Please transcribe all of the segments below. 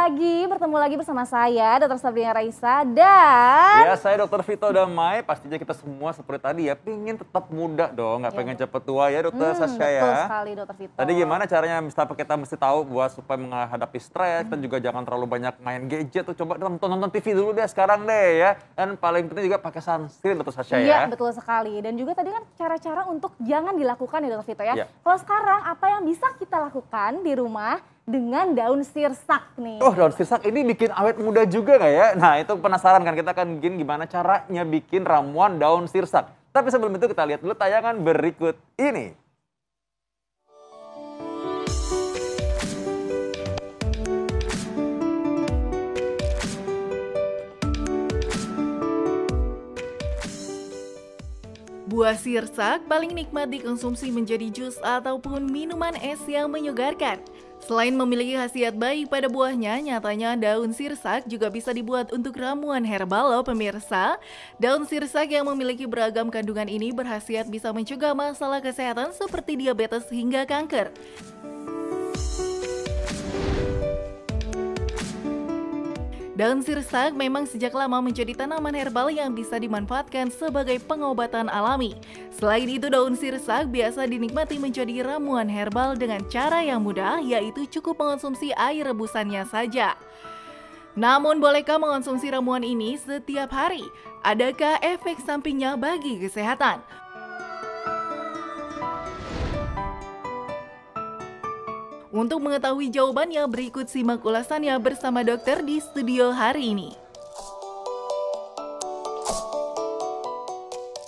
lagi, bertemu lagi bersama saya, Dr. Sabrina Raisa dan... Ya, saya Dr. Vito Damai, pastinya kita semua seperti tadi ya, pingin tetap muda dong, nggak pengen cepet tua ya Dokter Sasha ya. Betul sekali Dr. Vito. Tadi gimana caranya kita mesti tahu buat supaya menghadapi stres, kita juga jangan terlalu banyak main gadget tuh, coba nonton TV dulu deh sekarang deh ya. Dan paling penting juga pakai sunscreen Dr. Sasha ya. Iya, betul sekali. Dan juga tadi kan cara-cara untuk jangan dilakukan ya Dr. Vito ya. Iya. Kalau sekarang apa yang bisa kita lakukan di rumah dengan daun sirsak nih? Oh, daun sirsak ini bikin awet muda juga nggak ya? Nah, itu penasaran kan, kita akan bikin gimana caranya bikin ramuan daun sirsak. Tapi sebelum itu kita lihat dulu tayangan berikut ini. Buah sirsak paling nikmat dikonsumsi menjadi jus ataupun minuman es yang menyegarkan. Selain memiliki khasiat baik pada buahnya, nyatanya daun sirsak juga bisa dibuat untuk ramuan herbal loh pemirsa. Daun sirsak yang memiliki beragam kandungan ini berkhasiat bisa mencegah masalah kesehatan seperti diabetes hingga kanker. Daun sirsak memang sejak lama menjadi tanaman herbal yang bisa dimanfaatkan sebagai pengobatan alami. Selain itu, daun sirsak biasa dinikmati menjadi ramuan herbal dengan cara yang mudah, yaitu cukup mengonsumsi air rebusannya saja. Namun, bolehkah mengonsumsi ramuan ini setiap hari? Adakah efek sampingnya bagi kesehatan? Untuk mengetahui jawabannya, berikut simak ulasannya bersama dokter di studio hari ini.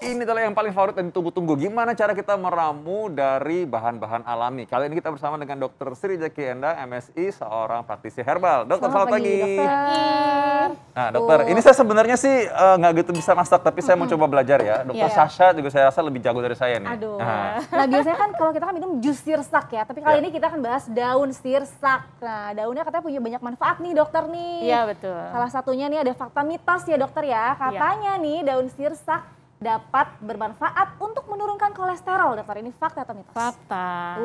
Ini adalah yang paling favorit dan ditunggu-tunggu. Gimana cara kita meramu dari bahan-bahan alami? Kali ini kita bersama dengan Dr. Sri Jaki Enda, MSI, seorang praktisi herbal. Dokter, selamat pagi. Dokter. Nah, dokter, ini saya sebenarnya sih nggak gitu bisa masak, tapi saya mau coba belajar ya. Dokter Sasha juga saya rasa lebih jago dari saya nih. Aduh. Nah, biasanya kan kalau kita kan minum jus sirsak ya, tapi kali ini kita akan bahas daun sirsak. Nah, daunnya katanya punya banyak manfaat nih dokter nih. Iya, betul. Salah satunya nih ada fakta mitos ya dokter ya. Katanya nih daun sirsak dapat bermanfaat untuk menurunkan kolesterol. Dokter, ini fakta atau mitos? Fakta.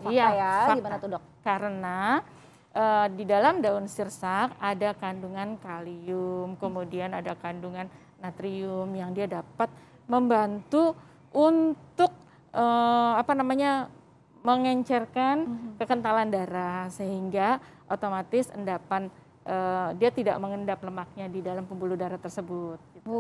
Fakta Iya, ya. fakta. Gimana tuh dok? Karena di dalam daun sirsak ada kandungan kalium, kemudian ada kandungan natrium yang dia dapat membantu untuk mengencerkan kekentalan darah, sehingga otomatis endapan dia tidak mengendap lemaknya di dalam pembuluh darah tersebut. Gitu.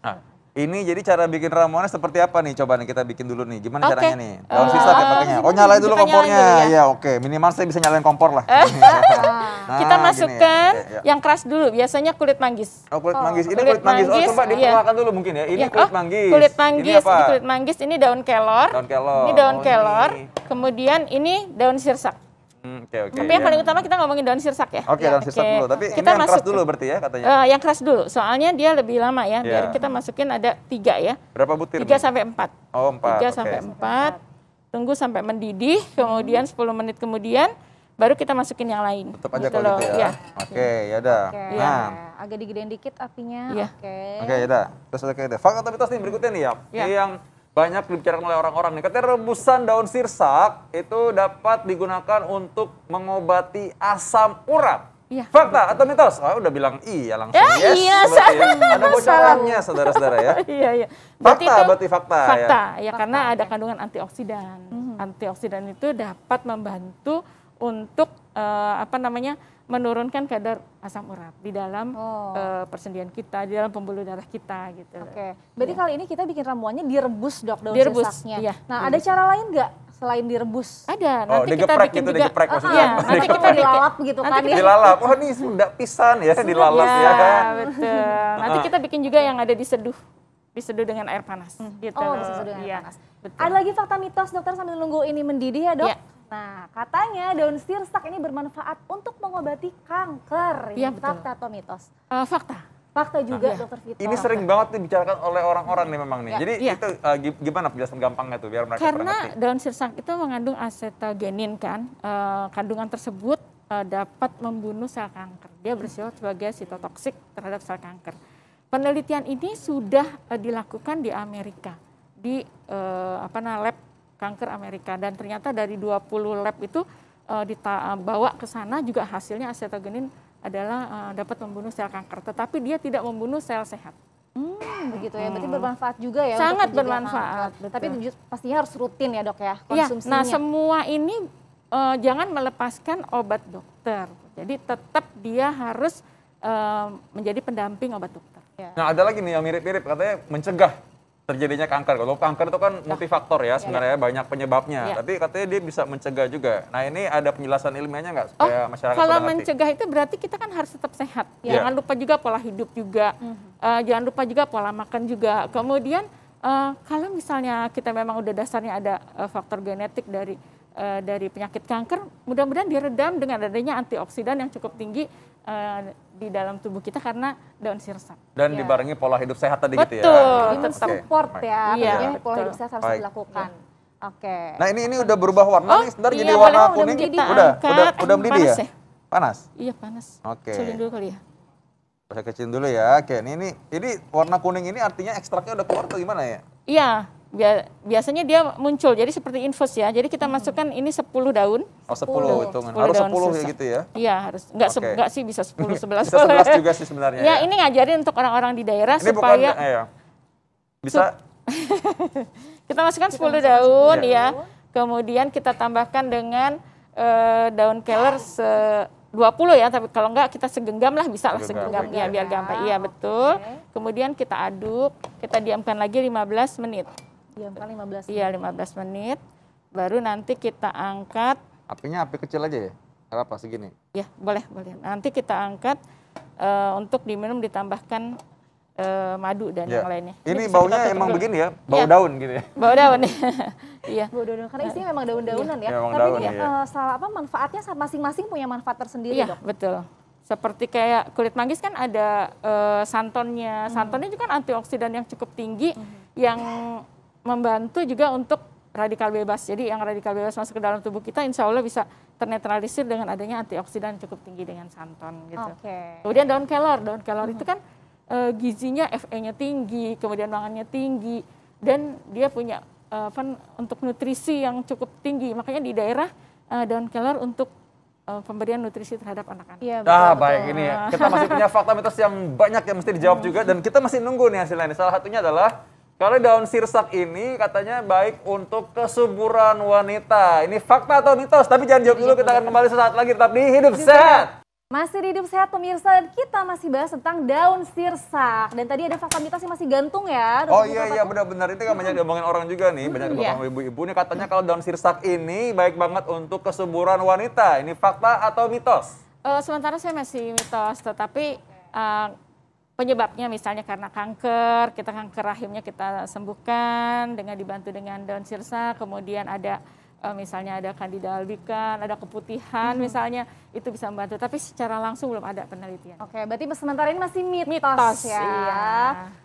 Nah, ini jadi cara bikin ramuannya seperti apa nih? Coba nih kita bikin dulu nih. Gimana caranya nih? Daun sirsak ya pakainya. Oh, nyalain dulu kompornya. Ya, oke. Minimal saya bisa nyalain kompor lah. Nah, kita masukkan yang keras dulu. Biasanya kulit manggis. Oh, kulit manggis. Ini kulit manggis. Oh, coba diperkenalkan dulu mungkin ya. Ini kulit manggis. Kulit manggis. Ini apa? Ini kulit manggis. Ini daun kelor. Daun kelor. Ini daun kelor. Kemudian ini daun sirsak. Oke. Tapi yang paling utama kita ngomongin daun sirsak ya. Oke, daun sirsak dulu. Tapi kita ini yang keras dulu berarti ya katanya. Yang keras dulu, soalnya dia lebih lama ya. Biar kita masukin ada 3 ya. Berapa butir? 3 sampai 4. Oh, 4. 3 sampai 4. Tunggu sampai mendidih, kemudian 10 menit kemudian baru kita masukin yang lain. Tetap aja kalau gitu ya. Oke, ya udah. Nah, agak digedein dikit apinya. Iya. Oke, ya udah. Terus oke. Fakta atau mitos nih berikutnya nih ya. Yang banyak dibicarakan oleh orang-orang nih. Katanya rebusan daun sirsak itu dapat digunakan untuk mengobati asam urat. Iya. Fakta atau mitos? Oh, udah bilang iya langsung. Yes. Iya, ada bocorannya saudara-saudara ya. Iya. Berarti fakta. Fakta ya, karena ada kandungan antioksidan. Antioksidan itu dapat membantu untuk menurunkan kadar asam urat di dalam persendian kita, di dalam pembuluh darah kita gitu. Oke. Berarti kali ini kita bikin ramuannya direbus dok, daun Direbus, sirsaknya. iya. Nah, ada cara lain nggak selain direbus? Ada. Nanti kita bikin gitu, juga digeprek maksudnya. Iya, nanti kita dilalap gitu kan ya. Dilalap. Wah, ini sudah pisan ya, dilalap ya. Betul. Nanti kita bikin juga yang ada diseduh. Diseduh dengan air panas gitu. Oh, diseduh dengan air panas. Betul. Ada lagi fakta mitos dokter sambil nunggu ini mendidih ya dok? Iya. Nah, katanya daun sirsak ini bermanfaat untuk mengobati kanker. Iya, betul. Fakta atau mitos? Fakta. Fakta juga dokter Vito. Ini sering banget dibicarakan oleh orang-orang nih memang nih. Jadi itu gimana penjelasan gampangnya tuh biar mereka Karena ngerti? daun sirsak itu mengandung acetogenin kan. Kandungan tersebut dapat membunuh sel kanker. Dia bersifat sebagai sitotoksik terhadap sel kanker. Penelitian ini sudah dilakukan di Amerika, di lab kanker Amerika, dan ternyata dari 20 lab itu bawa ke sana juga hasilnya acetogenin adalah dapat membunuh sel kanker, tetapi dia tidak membunuh sel sehat. Begitu ya, berarti bermanfaat juga ya. Sangat untuk mencegah bermanfaat, kanker. Tapi pastinya harus rutin ya dok ya Ya, konsumsinya. nah semua ini jangan melepaskan obat dokter. Jadi tetap dia harus menjadi pendamping obat dokter. Nah ada lagi nih yang mirip-mirip, katanya mencegah terjadinya kanker. Kalau kanker itu kan multifaktor ya sebenarnya, banyak penyebabnya. Ya. Tapi katanya dia bisa mencegah juga. Nah ini ada penjelasan ilmiahnya nggak supaya masyarakat Kalau pada ngerti? mencegah itu berarti kita kan harus tetap sehat. Ya. Jangan lupa juga pola hidup juga. Jangan lupa juga pola makan juga. Kemudian kalau misalnya kita memang udah dasarnya ada faktor genetik dari penyakit kanker, mudah-mudahan diredam dengan adanya antioksidan yang cukup tinggi di dalam tubuh kita karena daun sirsak. Dan dibarengi pola hidup sehat tadi gitu ya. Betul. Jadi tetap. mensupport ya, Iya, tentunya pola betul. hidup sehat harus Baik. dilakukan. Oke. Nah ini udah berubah warna nih, sebentar iya, jadi boleh. warna Udah kuning. mendidih. Udah Angkat. mendidih ya? Panas ya? Panas? Iya panas. Oke. Kecilin dulu kali ya. Saya kecilin dulu ya. Oke, ini warna kuning ini artinya ekstraknya udah keluar atau gimana ya? Iya, biasanya dia muncul. Jadi seperti infus ya. Jadi kita masukkan ini 10 daun. Oh 10 hitungan. 10 Harus daun 10 ya sirsak. gitu ya? Iya harus. Enggak Oke. enggak sih bisa 10 11 Bisa 11 juga sih sebenarnya Ya, ini ngajarin untuk orang-orang di daerah Ini bukan supaya ya. Bisa kita masukkan 10 daun Iya. ya. Kemudian kita tambahkan dengan daun keler 20 ya, tapi kalau enggak kita segenggam lah, bisa lah Segenggam, segenggam ya oke. biar gampang. Iya betul. Oke. Kemudian kita aduk, kita diamkan lagi 15 menit. Diamkan 15 Iya 15 menit. Baru nanti kita angkat. apinya api kecil aja ya? Nggak apa segini. Ya boleh. Nanti kita angkat untuk diminum ditambahkan madu dan Ya. yang lainnya. Ini bisa baunya kita tutup emang dulu. begini ya? Bau Iya. daun gitu ya? Bau daun. Iya. daun-daun karena isinya memang daun-daunan ya. Iya, memang Tapi daun, ini iya. manfaatnya masing-masing punya manfaat tersendiri Iya, dok. betul. Seperti kayak kulit manggis kan ada santonnya. Santonnya juga kan antioksidan yang cukup tinggi yang membantu juga untuk radikal bebas. Jadi yang radikal bebas masuk ke dalam tubuh kita insya Allah bisa ternetralisir dengan adanya antioksidan cukup tinggi dengan santon gitu. Oke. Kemudian daun kelor itu kan gizinya Fe-nya tinggi, kemudian mangannya tinggi dan dia punya untuk nutrisi yang cukup tinggi. Makanya di daerah daun kelor untuk pemberian nutrisi terhadap anak-anak. Iya, Baik ini ya. Kita masih punya fakta mitos yang banyak yang mesti dijawab juga dan kita masih nunggu nih hasilnya. Salah satunya adalah kalau daun sirsak ini katanya baik untuk kesuburan wanita. Ini fakta atau mitos? Tapi jangan jawab dulu, kita akan kembali sesaat lagi tetap di Hidup Sehat. Masih di Hidup Sehat pemirsa, dan kita masih bahas tentang daun sirsak. Dan tadi ada fakta mitos yang masih gantung ya. Oh iya benar-benar itu kan banyak diomongin orang juga nih, banyak diomongin ibu-ibu nih katanya kalau daun sirsak ini baik banget untuk kesuburan wanita. Ini fakta atau mitos? Sementara saya masih mitos, tetapi penyebabnya misalnya karena kanker, kita kanker rahimnya kita sembuhkan dengan dibantu dengan daun sirsak, kemudian ada misalnya ada Candida albicans, ada keputihan misalnya, itu bisa membantu. Tapi secara langsung belum ada penelitian. Oke, berarti sementara ini masih mitos, Mitos, ya. iya.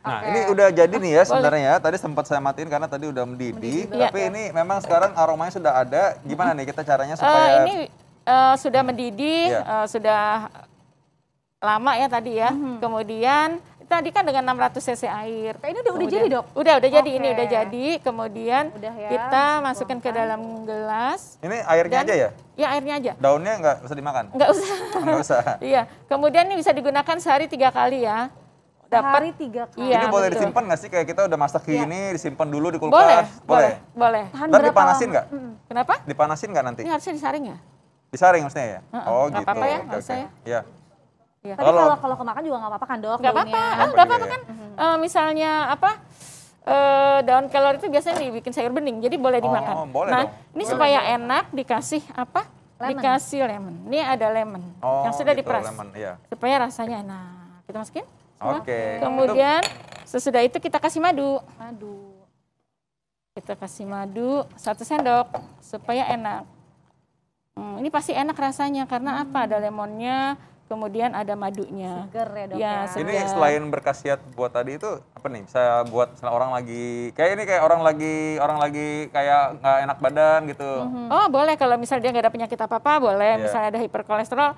Nah Oke. ini udah jadi nih ya sebenarnya ya. Tadi sempat saya matiin karena tadi udah mendidih. Iya. Tapi ini memang sekarang aromanya sudah ada. Gimana nih kita caranya supaya... Ini sudah mendidih, Iya. sudah lama ya tadi ya. Kemudian tadi kan dengan 600 cc air. Oke, ini udah jadi dok? Udah jadi, ini Oke. udah jadi. Kemudian Udah ya, kita masuk masukkan ke dalam gelas. Ini airnya aja ya? Ya airnya aja. Daunnya nggak bisa dimakan? Enggak usah. Nggak usah. Iya. Kemudian ini bisa digunakan sehari 3 kali ya. Hari 3 kali. Iya, Ini boleh betul. disimpan nggak sih? Kayak kita udah masak gini, disimpan dulu di Boleh, kulkas? boleh. Tahan Ntar berapa dipanasin lama? nggak? Kenapa? Dipanasin nggak nanti? Ini harusnya disaring ya? Disaring maksudnya ya? Oh nggak gitu. apa-apa ya, Oke, nggak usah oke. ya. Iya. Iya. Tapi kalau kemakan juga nggak apa-apa kan dok? Nggak apa-apa, daunnya? nggak apa-apa Iya. kan. Misalnya apa? Daun kelor itu biasanya dibikin sayur bening, jadi boleh dimakan. boleh Nah, dong. ini Boleh. supaya enak dikasih apa? Lemon. Dikasih lemon. Ini ada lemon Oh, yang sudah gitu, diperas. lemon, iya. Supaya rasanya enak. Kita masukin. semua. Oke. Kemudian sesudah itu kita kasih madu. Aduh. Kita kasih madu 1 sendok supaya enak. Ini pasti enak rasanya karena apa? Ada lemonnya, kemudian ada madunya. Seger ya dok Ya, ya. seger. Ini selain berkhasiat buat tadi itu apa nih? Saya buat misalnya orang lagi kayak orang lagi kayak nggak enak badan gitu. Oh boleh, kalau misalnya dia nggak ada penyakit apa-apa boleh. Iya. Misalnya ada hiperkolesterol,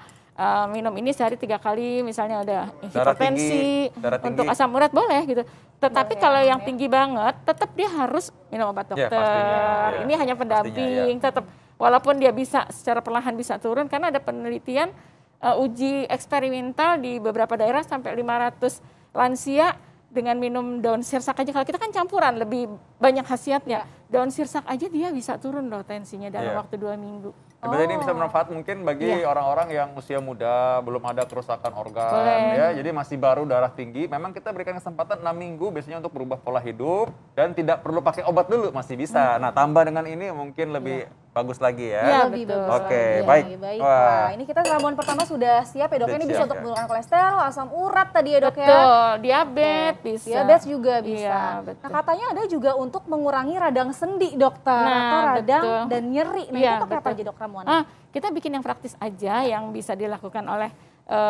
minum ini sehari 3 kali. Misalnya ada Darah hipertensi, tinggi. untuk asam urat boleh gitu. Tetapi kalau yang tinggi banget, tetap dia harus minum obat Ya, dokter. pastinya, ya. Ini hanya pendamping, Pastinya, ya. tetap walaupun dia bisa secara perlahan bisa turun, karena ada penelitian uji eksperimental di beberapa daerah sampai 500 lansia dengan minum daun sirsak aja. Kalau kita kan campuran, lebih banyak khasiatnya. Daun sirsak aja dia bisa turun loh tensinya dalam waktu 2 minggu. Berarti ini bisa bermanfaat mungkin bagi orang-orang yang usia muda, belum ada kerusakan organ, ya, jadi masih baru, darah tinggi. Memang kita berikan kesempatan 6 minggu biasanya untuk berubah pola hidup dan tidak perlu pakai obat dulu, masih bisa. Nah, tambah dengan ini mungkin lebih bagus lagi ya. Iya, Lebih betul. bagus Oke, lagi. baik. Baik. Wah. Wah, ini kita ramuan pertama sudah siap ya dok. Sudah Ini siap, bisa untuk ya. menurunkan kolesterol, asam urat tadi ya dok ya. Betul, diabetes bisa. Diabetes juga bisa. Iya, betul. Nah katanya ada juga untuk mengurangi radang sendi dokter Nah, atau radang betul. dan nyeri. Nah Iya, itu pakai apa betul. aja dok ramuan? Kita bikin yang praktis aja yang bisa dilakukan oleh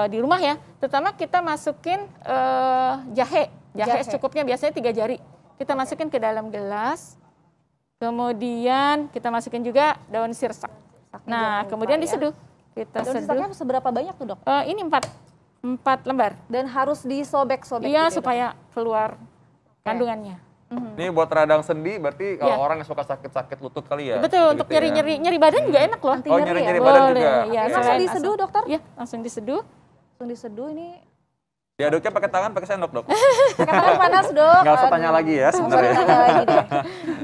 di rumah ya. Terutama kita masukin jahe secukupnya, biasanya 3 jari. Kita masukin ke dalam gelas. Kemudian kita masukin juga daun sirsak. Nah, kemudian diseduh. Kita Daun seduh. sirsaknya seberapa banyak tuh dok? Ini 4 lembar. Dan harus disobek-sobek Iya, gitu ya, Dok? supaya keluar kandungannya. Ini buat radang sendi, berarti kalau orang yang suka sakit-sakit lutut kali ya. Betul, gitu untuk ya. nyeri badan juga enak loh. Anti Oh, nyeri nyeri-nyeri ya? badan Boleh, juga. iya, Oke. Langsung selain diseduh asam. dokter? Iya, langsung diseduh. Langsung diseduh ini. Diaduknya pakai tangan, pakai sendok dok. Pakai tangan panas dok. Nggak usah tanya lagi ya Nggak usah sebenarnya. tanya lagi deh.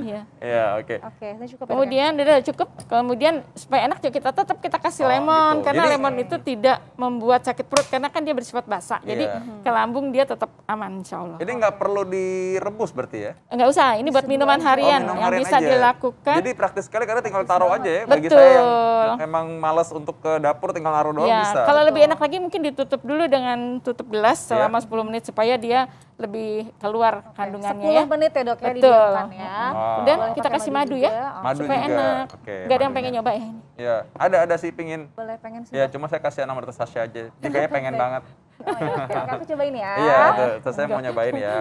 Iya. Iya, oke. Oke, ini cukup ya, Dok, ya? Kemudian udah cukup. Kemudian supaya enak juga kita kasih Oh, lemon, gitu. karena Jadi- lemon itu tidak membuat sakit perut karena kan dia bersifat basah. Jadi Iya. ke lambung dia tetap aman insya Allah. Ini nggak perlu direbus berarti ya? Enggak usah, ini buat minuman harian minum yang harian bisa aja. dilakukan. Jadi praktis sekali karena tinggal taruh aja ya. Bagi Betul. saya yang emang malas untuk ke dapur tinggal naruh doang Ya, bisa. kalau lebih enak lagi mungkin ditutup dulu dengan tutup gelas selama Iya. 10 menit supaya dia lebih keluar kandungannya 10 ya. menit ya dok ya Betul. didiamkan ya. Wow. Kemudian Boleh kita pakai kasih madu juga. ya, Madu supaya juga. enak. Oke, Gak ada yang madunya. pengen nyoba ya ini. Ya, ada sih pingin. Boleh pengen sih. Ya, Dok. cuma saya kasih nama Tasya aja. Dia kayaknya pengen banget. Oh, iya. Oke, aku cobain ya. Iya, tuh saya mau nyobain ya.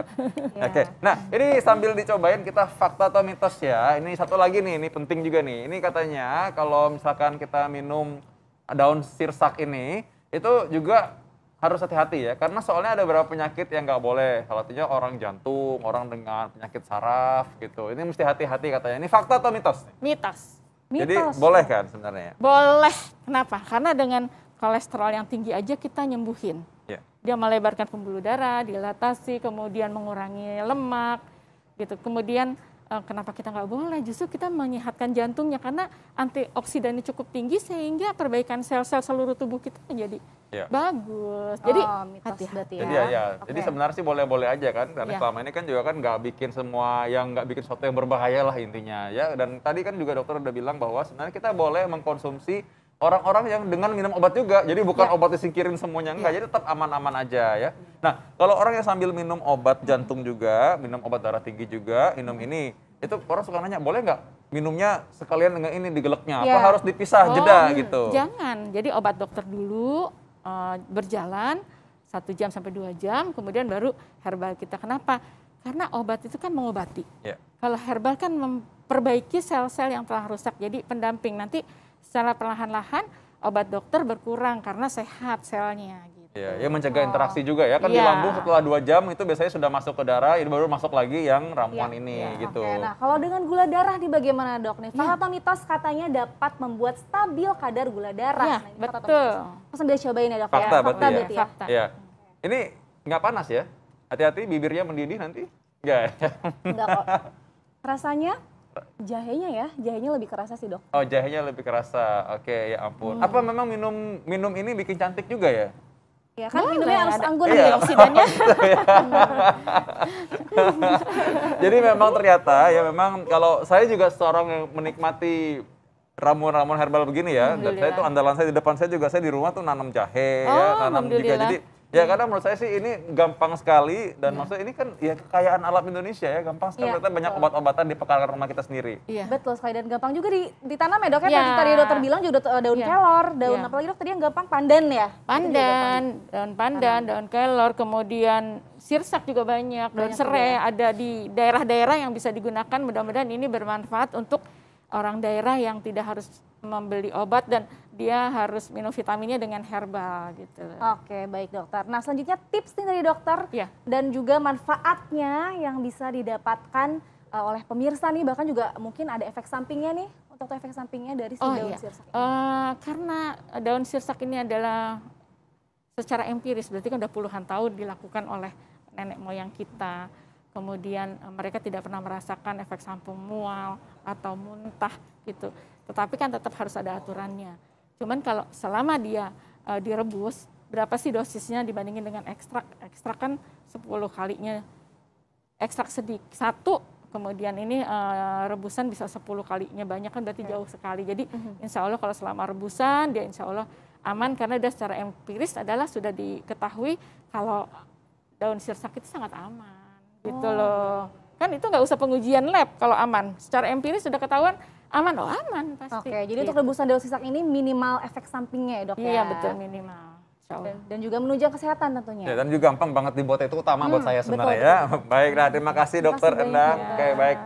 Oke, nah ini sambil dicobain kita fakta atau mitos ya. Ini satu lagi nih, ini penting juga nih. Ini katanya kalau misalkan kita minum daun sirsak ini, itu juga harus hati-hati ya. Karena soalnya ada beberapa penyakit yang nggak boleh. Salah satunya orang jantung, orang dengan penyakit saraf gitu. Ini mesti hati-hati katanya. Ini fakta atau mitos? Mitos. Jadi Mitos. boleh kan sebenarnya? Boleh. Kenapa? Karena dengan kolesterol yang tinggi aja kita nyembuhin. Ya. Dia melebarkan pembuluh darah, dilatasi, kemudian mengurangi lemak, gitu. Kemudian kenapa kita nggak boleh? Justru kita menyehatkan jantungnya karena antioksidannya cukup tinggi sehingga perbaikan sel-sel seluruh tubuh kita menjadi Ya. bagus. Jadi mitos hati-hati. berarti ya. Jadi ya, Oke. jadi sebenarnya sih boleh-boleh aja kan, karena Iya. selama ini kan juga kan nggak bikin semua yang nggak bikin sesuatu yang berbahaya lah intinya ya. Dan tadi kan juga dokter udah bilang bahwa sebenarnya kita boleh mengkonsumsi orang-orang yang dengan minum obat juga. Jadi bukan obat disingkirin semuanya enggak, jadi tetap aman-aman aja ya. Nah, kalau orang yang sambil minum obat jantung juga, minum obat darah tinggi juga, minum ini, itu orang suka nanya, boleh nggak minumnya sekalian dengan ini digeleknya? Apa Iya. harus dipisah jeda gitu? Jangan. Jadi obat dokter dulu berjalan 1 jam sampai 2 jam, kemudian baru herbal kita. Kenapa? Karena obat itu kan mengobati. Ya. Kalau herbal kan memperbaiki sel-sel yang telah rusak. Jadi pendamping nanti secara perlahan-lahan obat dokter berkurang karena sehat selnya. Gitu. Ya mencegah interaksi juga ya. Kan di Iya. lambung setelah 2 jam itu biasanya sudah masuk ke darah, ini baru masuk lagi yang ramuan Iya, ini iya. gitu. Oke, nah kalau dengan gula darah nih bagaimana dok nih? Fakta atau mitos katanya dapat membuat stabil kadar gula darah. Iya, Nah, ini fakta atau betul. mitos? Langsung dia cobain ya dok Fakta ya. berarti ya? berarti ya. Fakta. Iya. Ini nggak panas ya? Hati-hati bibirnya mendidih nanti. Enggak ya? Enggak kok. Rasanya jahenya lebih kerasa sih dok. Oh, jahenya lebih kerasa. Oke, ya ampun. Apa memang minum ini bikin cantik juga ya? Ya kan Boleh, minumnya harus ada anggun Iya. ya. antioksidannya. Jadi memang ternyata ya memang kalau saya juga seorang yang menikmati ramuan-ramuan herbal begini ya, dan saya tuh andalan saya di depan saya juga, saya di rumah tuh nanam jahe ya, nanam juga. alhamdulillah. Jadi ya karena menurut saya sih ini gampang sekali dan maksudnya ini kan ya kekayaan alam Indonesia ya, gampang sekali. Iya, Ternyata banyak betul. obat-obatan di pekarangan rumah kita sendiri. Iya. Betul sekali dan gampang juga ditanam ya dok ya. Iya. Tadi dokter bilang juga daun Iya. kelor, daun Iya. apalagi dok tadi yang gampang pandan ya. Pandan, daun kelor, kemudian sirsak juga banyak, daun Banyak serai ada di daerah-daerah yang bisa digunakan. Mudah-mudahan ini bermanfaat untuk orang daerah yang tidak harus membeli obat dan dia harus minum vitaminnya dengan herbal gitu. Oke, baik dokter. Nah, selanjutnya tips nih dari dokter Iya. dan juga manfaatnya yang bisa didapatkan oleh pemirsa nih, bahkan juga mungkin ada efek sampingnya nih, untuk efek sampingnya dari si daun sirsak ini? Karena daun sirsak ini adalah secara empiris, berarti kan udah puluhan tahun dilakukan oleh nenek moyang kita. Kemudian mereka tidak pernah merasakan efek samping mual atau muntah gitu. Tetapi kan tetap harus ada aturannya. Cuman kalau selama dia direbus, berapa sih dosisnya dibandingin dengan ekstrak? Ekstrak kan 10 kalinya. Ekstrak sedikit, 1, kemudian ini rebusan bisa 10 kalinya, banyak kan berarti jauh sekali. Jadi insya Allah kalau selama rebusan dia insya Allah aman, karena dia secara empiris adalah sudah diketahui kalau daun sirsak itu sangat aman. Gitu loh. Kan itu nggak usah pengujian lab kalau aman. Secara empiris sudah ketahuan aman, aman pasti. Oke, jadi untuk rebusan daun sirsak ini minimal efek sampingnya ya dok ya? Iya betul, minimal. Dan juga menunjang kesehatan tentunya. Ya, dan juga gampang banget dibuat, itu utama buat saya sebenarnya ya. Baik, nah terima kasih dokter Endang. Oke, baik.